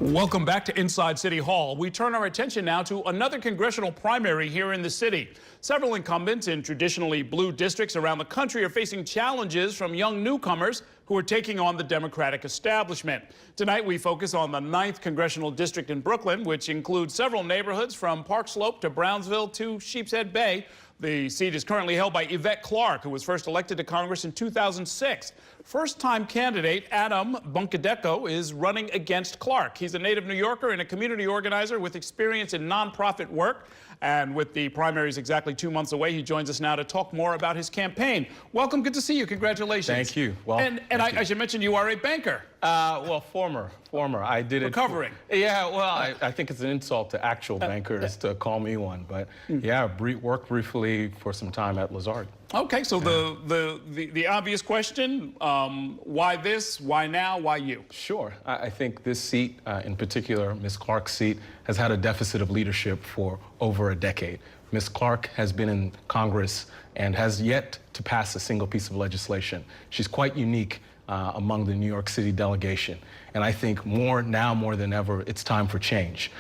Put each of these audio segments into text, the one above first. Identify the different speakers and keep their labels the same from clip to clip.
Speaker 1: Welcome back to Inside City Hall. We turn our attention now to another congressional primary here in the city. Several incumbents in traditionally blue districts around the country are facing challenges from young newcomers who are taking on the Democratic establishment. Tonight we focus on the 9th Congressional District in Brooklyn, which includes several neighborhoods from Park Slope to Brownsville to Sheepshead Bay. The seat is currently held by Yvette Clarke, who was first elected to Congress in 2006. First-time candidate Adam Bunkadeko is running against Clarke. He's a native New Yorker and a community organizer with experience in nonprofit work. And with the primaries exactly 2 months away, he joins us now to talk more about his campaign. Welcome. Good to see you. Congratulations.
Speaker 2: Thank you. Well,
Speaker 1: I should mention you are a banker.
Speaker 2: Well, former. I did it.
Speaker 1: Recovering.
Speaker 2: Yeah, well, I think it's an insult to actual bankers to call me one. But yeah, worked briefly for some time at Lazard.
Speaker 1: Okay, so the obvious question, why this, why now, why you?
Speaker 2: Sure. I think this seat, in particular, Ms. Clarke's seat, has had a deficit of leadership for over a decade. Ms. Clarke has been in Congress and has yet to pass a single piece of legislation. She's quite unique among the New York City delegation. And I think now more than ever, it's time for change.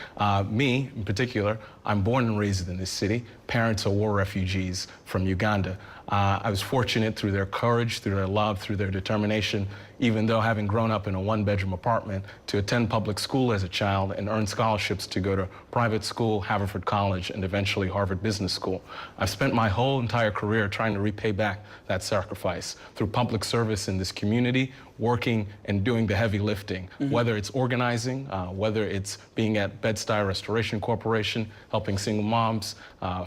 Speaker 2: Me, in particular, I'm born and raised in this city. Parents are war refugees from Uganda. I was fortunate through their courage, through their love, through their determination, even though having grown up in a one-bedroom apartment, to attend public school as a child and earn scholarships to go to private school, Haverford College, and eventually Harvard Business School. I've spent my whole entire career trying to repay back that sacrifice through public service in this community, working and doing the heavy lifting, whether it's organizing, whether it's being at Bed-Stuy Restoration Corporation, helping single moms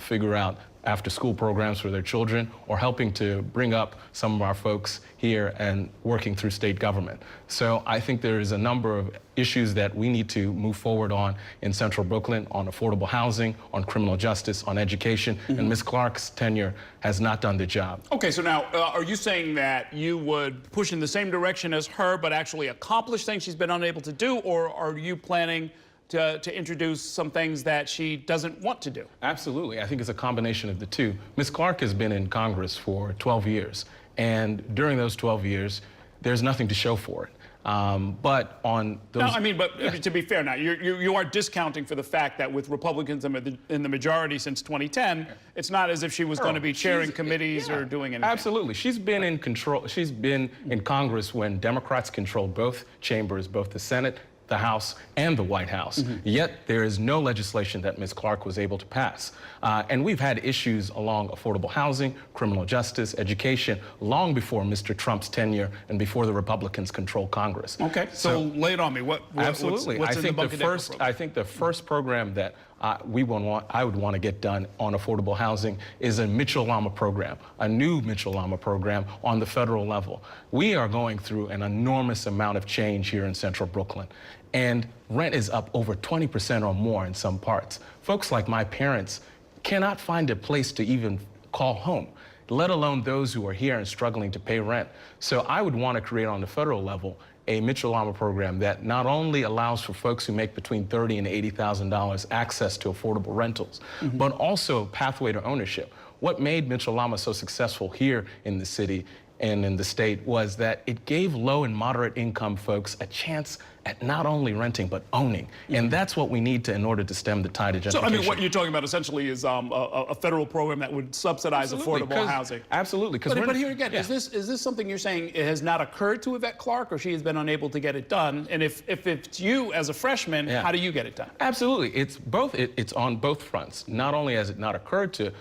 Speaker 2: figure out after-school programs for their children, or helping to bring up some of our folks here and working through state government. So I think there is a number of issues that we need to move forward on in central Brooklyn, on affordable housing, on criminal justice, on education, and Ms. Clarke's tenure has not done the job. Okay,
Speaker 1: so now, are you saying that you would push in the same direction as her, but actually accomplish things she's been unable to do, or are you planning to introduce some things that she doesn't want to do?
Speaker 2: Absolutely. I think it's a combination of the two. Ms. Clarke has been in Congress for 12 years, and during those 12 years, there's nothing to show for it. But on those...
Speaker 1: No, I mean, but to be fair now, you are discounting for the fact that with Republicans in the majority since 2010, it's not as if she was going to be chairing committees or doing anything.
Speaker 2: Absolutely. She's been in control. She's been in Congress when Democrats controlled both chambers, both the Senate, the House, and the White House. Yet there is no legislation that Ms. Clarke was able to pass. And we've had issues along affordable housing, criminal justice, education, long before Mr. Trump's tenure and before the Republicans controlled Congress.
Speaker 1: Okay, so lay it on me.
Speaker 2: Absolutely.
Speaker 1: What's
Speaker 2: I think the first program that I would want to get done on affordable housing is a Mitchell-Lama program, a new Mitchell-Lama program on the federal level. We are going through an enormous amount of change here in central Brooklyn, and rent is up over 20% or more in some parts. Folks like my parents cannot find a place to even call home, let alone those who are here and struggling to pay rent. So I would want to create on the federal level a Mitchell-Lama program that not only allows for folks who make between $30,000 and $80,000 access to affordable rentals, but also pathway to ownership. What made Mitchell-Lama so successful here in the city and in the state was that it gave low and moderate income folks a chance at not only renting, but owning. And that's what we need in order to stem the tide of gentrification.
Speaker 1: So, I mean, what you're talking about essentially is a federal program that would subsidize affordable housing.
Speaker 2: Absolutely.
Speaker 1: But here again, is this something you're saying it has not occurred to Yvette Clarke, or she has been unable to get it done? And if it's you as a freshman, how do you get it done?
Speaker 2: Absolutely. It's both. It's on both fronts. Not only has it not occurred to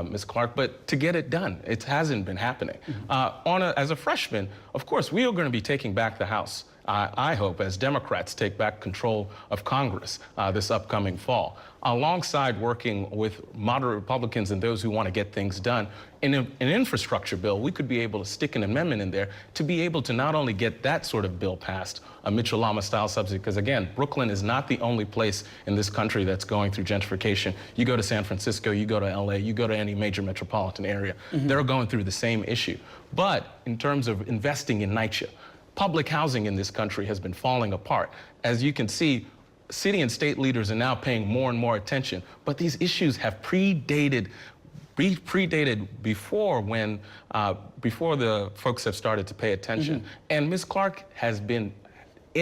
Speaker 2: Ms. Clarke, but to get it done. It hasn't been happening. As a freshman, of course, we are going to be taking back the House. I hope, as Democrats take back control of Congress this upcoming fall, alongside working with moderate Republicans and those who want to get things done. In an infrastructure bill, we could be able to stick an amendment in there to be able to not only get that sort of bill passed, a Mitchell-Lama style subsidy, because again, Brooklyn is not the only place in this country that's going through gentrification. You go to San Francisco, you go to LA, you go to any major metropolitan area, they're going through the same issue. But in terms of investing in NYCHA, public housing in this country has been falling apart. As you can see, city and state leaders are now paying more and more attention, but these issues have predated before before the folks have started to pay attention. And Ms. Clarke has been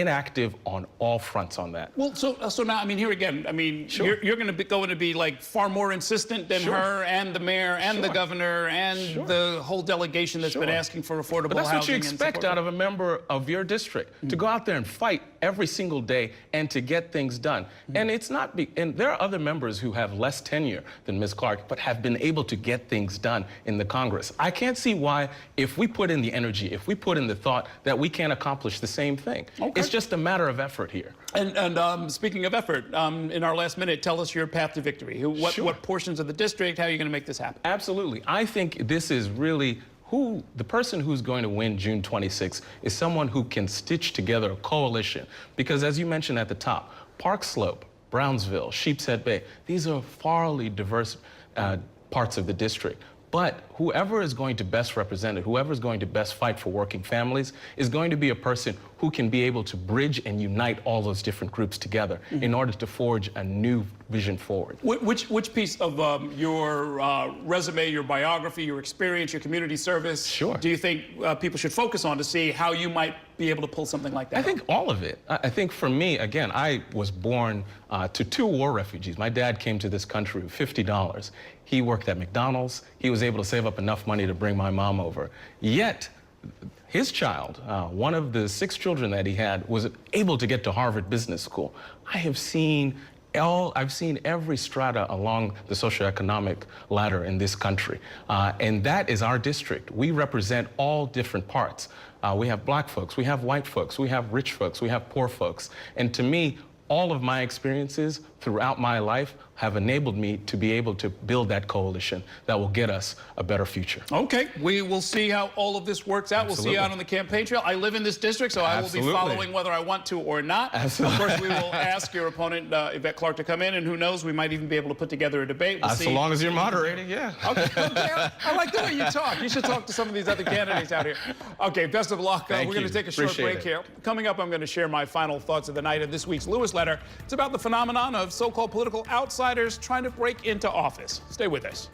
Speaker 2: inactive on all fronts on that.
Speaker 1: Well, so now, I mean, here again, I mean,
Speaker 2: Sure.
Speaker 1: you're going to be like far more insistent than
Speaker 2: Sure.
Speaker 1: her and the mayor and the
Speaker 2: Sure.
Speaker 1: governor and
Speaker 2: Sure.
Speaker 1: the whole delegation that's been
Speaker 2: Sure.
Speaker 1: asking for affordable
Speaker 2: But that's
Speaker 1: housing.
Speaker 2: what you expect out of a member of your district, to go out there and fight every single day and to get things done. And it's not, and there are other members who have less tenure than Ms. Clark, but have been able to get things done in the Congress. I can't see why, if we put in the energy, if we put in the thought, that we can't accomplish the same thing.
Speaker 1: Okay.
Speaker 2: It's just a matter of effort here.
Speaker 1: And speaking of effort, in our last minute, tell us your path to victory.
Speaker 2: Sure.
Speaker 1: What portions of the district, how are you going to make this happen?
Speaker 2: Absolutely. I think this is really the person who's going to win June 26th is someone who can stitch together a coalition. Because as you mentioned at the top, Park Slope, Brownsville, Sheepshead Bay, these are farly diverse parts of the district. But whoever is going to best represent it, whoever is going to best fight for working families, is going to be a person who can be able to bridge and unite all those different groups together in order to forge a new vision forward.
Speaker 1: Which piece of your resume, your biography, your experience, your community service do you think people should focus on to see how you might be able to pull something like that?
Speaker 2: I think all of it. I think for me, again, I was born to 2 war refugees. My dad came to this country with $50. He worked at McDonald's. He was able to save up enough money to bring my mom over. Yet, his child, one of the 6 children that he had, was able to get to Harvard Business School. I've seen every strata along the socioeconomic ladder in this country. And that is our district. We represent all different parts. We have black folks, we have white folks, we have rich folks, we have poor folks. And to me, all of my experiences throughout my life have enabled me to be able to build that coalition that will get us a better future.
Speaker 1: Okay, we will see how all of this works out.
Speaker 2: Absolutely.
Speaker 1: We'll see you out on the campaign trail. I live in this district, so I will be following whether I want to or not.
Speaker 2: Absolutely.
Speaker 1: Of course, we will ask your opponent, Yvette Clarke, to come in, and who knows, we might even be able to put together a debate. We'll see.
Speaker 2: So long as you're moderating, yeah.
Speaker 1: Okay, I like the way you talk. You should talk to some of these other candidates out here. Okay, best of luck. We're going to take a short break here. Coming up, I'm going to share my final thoughts of the night of this week's Lewis Letter. It's about the phenomenon of so-called political outsiders trying to break into office. Stay with us.